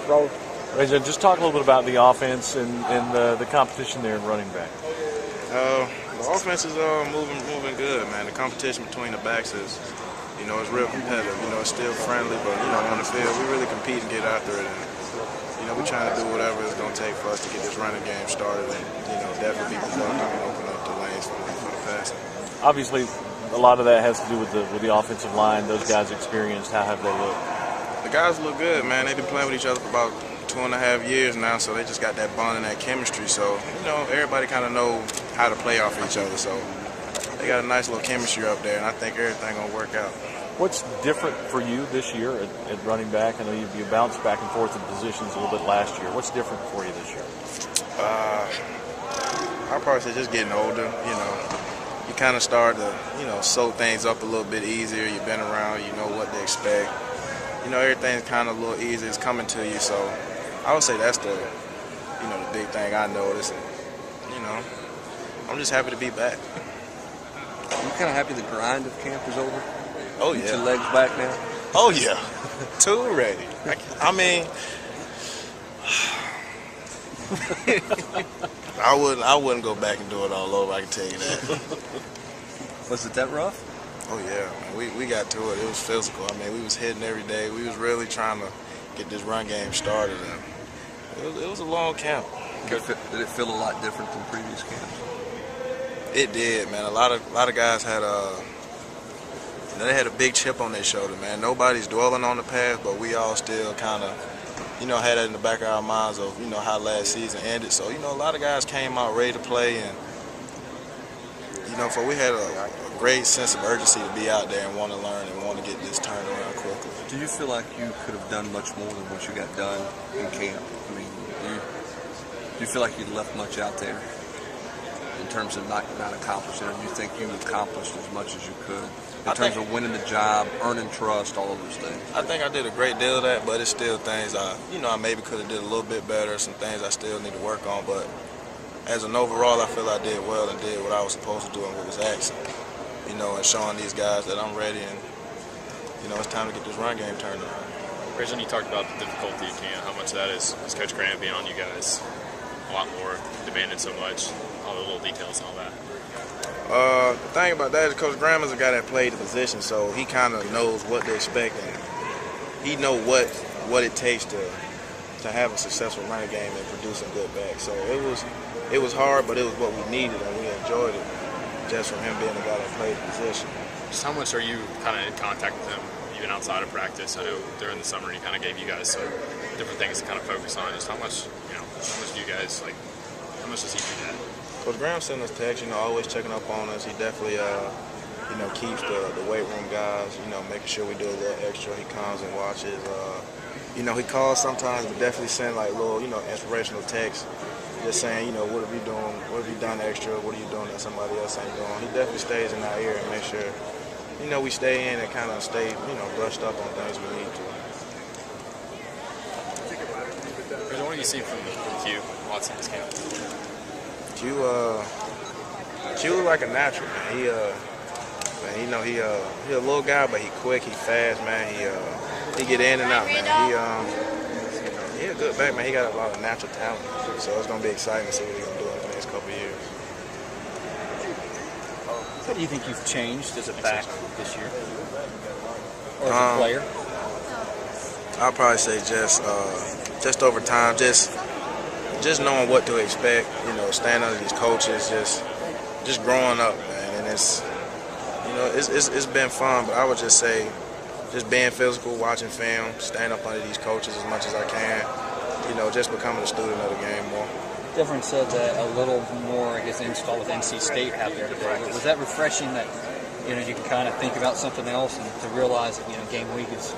Roll. Rajion, just talk a little bit about the offense and the competition there in running back. The offense is moving good, man. The competition between the backs is, it's real competitive. It's still friendly, but on the field we really compete and get after it. And we're trying to do whatever it's going to take for us to get this running game started and definitely be productive and open up the lanes for the passing. Obviously, a lot of that has to do with the offensive line. Those guys experienced. How have they looked? The guys look good, man. They've been playing with each other for about 2.5 years now, so they just got that bond and that chemistry. So, everybody kind of know how to play off each other. So they got a nice little chemistry up there, and I think everything going to work out. What's different for you this year at running back? I know you bounced back and forth in positions a little bit last year. What's different for you this year? I'd probably say just getting older. You kind of start to, sew things up a little bit easier. You've been around, you know what to expect. Everything's kind of a little easier. It's coming to you. So I would say that's the big thing I noticed. And, I'm just happy to be back. You kind of happy the grind of camp is over? Oh, yeah. Get your legs back now? Oh, yeah. Too ready. I mean, I wouldn't go back and do it all over, I can tell you that. Was it that rough? Oh, yeah, man. We got to it. It was physical. I mean, we was hitting every day. We was really trying to get this run game started. And it was a long camp. Did it feel a lot different than previous camps? It did, man. A lot of guys had they had a big chip on their shoulder, man. Nobody's dwelling on the past, but we all still kind of, had that in the back of our minds of, how last season ended. So, a lot of guys came out ready to play, and, we had a great sense of urgency to be out there and want to learn and want to get this turned around quickly. Do you feel like you could have done much more than what you got done in camp? I mean, do you feel like you left much out there in terms of not accomplishing it? Or do you think you accomplished as much as you could in terms of winning the job, earning trust, all of those things? I think I did a great deal of that, but it's still things I maybe could have did a little bit better, some things I still need to work on. But as an overall, I feel I did well and did what I was supposed to do and what was asked. And showing these guys that I'm ready and, it's time to get this run game turned around. Rajion, you talked about the difficulty of camp, how much of that is Coach Grant being on you guys a lot more, demanding so much, all the little details and all that. The thing about that is Coach Graham is a guy that played the position, so he kind of knows what to expect, and he know what it takes to have a successful running game and produce some good backs. So it was hard, but it was what we needed, and we enjoyed it just from him being the guy that played the position. Just how much are you kind of in contact with him, even outside of practice? I know during the summer he kind of gave you guys some different things to kind of focus on. Just how much do you guys, how much does he do that? Coach Graham sent us texts, always checking up on us. He definitely, keeps the weight room guys, making sure we do a little extra. He comes and watches. He calls sometimes, but definitely send little, inspirational texts, just saying, what are we doing? What have you done extra? What are you doing that somebody else ain't doing? He definitely stays in our ear and makes sure, we stay in and kind of stay, brushed up on things we need to. What do you see from Q Watson this camp? Q look like a natural, man. He a little guy, but he quick, he fast, man. He get in and out, man. He a good back, man. He got a lot of natural talent, so it's gonna be exciting to see what he's gonna do in the next couple of years. How do you think you've changed as a back this year, or as a player? I'd probably say just over time, just knowing what to expect, staying under these coaches, just growing up, man. And it's been fun, but I would just say just being physical, watching film, staying up under these coaches as much as I can, just becoming a student of the game more. Devin said that a little more, install with NC State happened today. Was that refreshing that, you can kind of think about something else and to realize that, game week is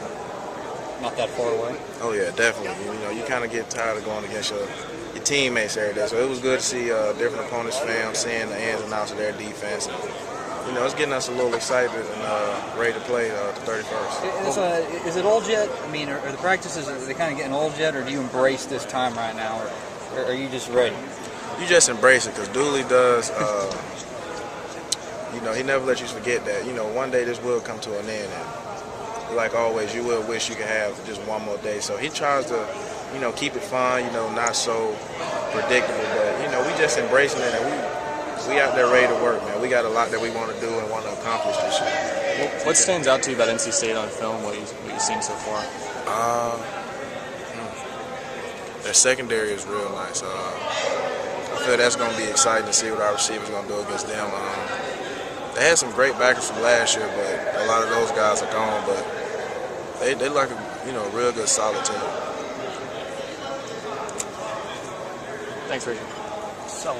not that far away? Oh, yeah, definitely. You kind of get tired of going against your teammates every day. So it was good to see different opponents' film, seeing the ins and outs of their defense. And, it's getting us a little excited and ready to play the 31st. Is it old yet? I mean, are the practices, are they kind of getting old yet, or do you embrace this time right now, or are you just ready? You just embrace it, because Dooley does, he never lets you forget that. One day this will come to an end. And like always, you will wish you could have just one more day. So he tries to keep it fun, not so predictable. But, we just embracing it, and we out there ready to work, man. We got a lot that we want to do and want to accomplish this year. What stands out to you about NC State on film, what you've seen so far? Their secondary is real nice. I feel that's going to be exciting to see what our receivers going to do against them. They had some great backers from last year, but a lot of those guys are gone. But they like a real good solid team. Thanks, Rajion. So